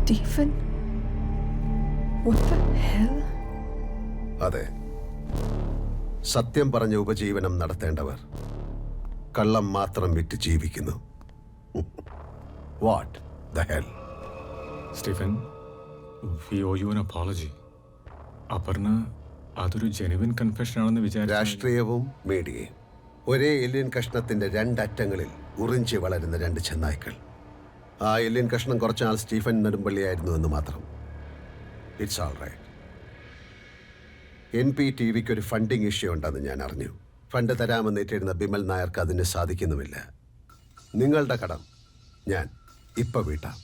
Stephen? What the hell? അതെ, സത്യം പറഞ്ഞ ഉപജീവനം നടത്തേണ്ടവർ കള്ളം മാത്രം വിറ്റ് ജീവിക്കുന്നു. What the hell? Stephen, we owe you an apology. Aparna അതൊരു ജെനുവിൻ കൺഫെഷൻ ആണെന്ന് വിചാരിച്ചു. രാഷ്ട്രീയവും മീഡിയയും ഒരേ എല്ലിൻ കഷ്ണത്തിന്റെ രണ്ടറ്റങ്ങളിൽ ഉറിഞ്ചി വളരുന്ന രണ്ട് ചെന്നായ്ക്കൾ. ആ എല്ലിൻ കഷ്ണം കുറച്ചാൾ സ്റ്റീഫൻ നെടുമ്പള്ളിയായിരുന്നു എന്ന് മാത്രം. It's all right. NPTVക്ക് ഒരു ഫണ്ടിങ് ഇഷ്യൂ ഉണ്ടെന്ന് ഞാൻ അറിഞ്ഞു. ഫണ്ട് തരാമെന്ന് ഏറ്റിരുന്ന ബിമൽ നായർക്ക് അതിന് സാധിക്കുന്നുമില്ല. നിങ്ങളുടെ കടം ഞാൻ ഇപ്പൊ വീട്ടാം.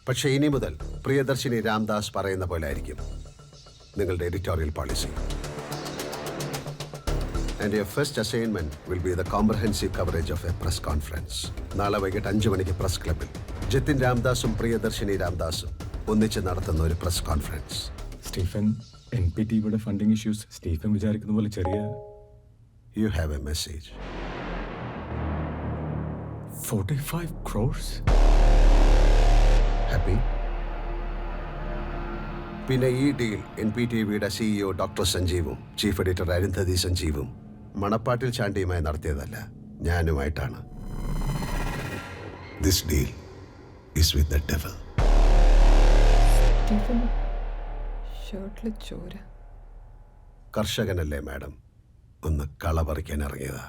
പക്ഷേ ഇനി മുതൽ പ്രിയദർശിനി രാംദാസ് പറയുന്ന പോലെ ആയിരിക്കും നിങ്ങളുടെ editorial policy. And your first assignment will be the comprehensive coverage of A press conference. നാളെ വൈകിട്ട് 5 മണിക്ക് പ്രസ് ക്ലബിൽ ജതിൻ രാംദാസും പ്രിയദർശിനി രാംദാസും ഒന്നിച്ച് നടത്തുന്ന ഒരു പ്രസ് കോൺഫറൻസ്. സ്റ്റീഫൻ, NPTVയുടെ ഫണ്ടിങ് ഇഷ്യൂസ് സ്റ്റീഫൻ വിചാരിക്കുന്ന പോലെ ചെറിയ. You have a message. 45 crores? Happy? പിന്നെ ഈ ഡീൽ NPTVയുടെ CEO ഡോക്ടർ സഞ്ജീവും ചീഫ് എഡിറ്റർ അരുന്ധതി സഞ്ജീവും മണപ്പാട്ടിൽ ചാണ്ടിയുമായി നടത്തിയതല്ല, ഞാനുമായിട്ടാണ്. This deal is with the devil. Stephen, ഷർട്ടിൽ ചോര. കർഷകനല്ലേ മാഡം, ഒന്ന് കള പറിക്കാൻ ഇറങ്ങിയതാ.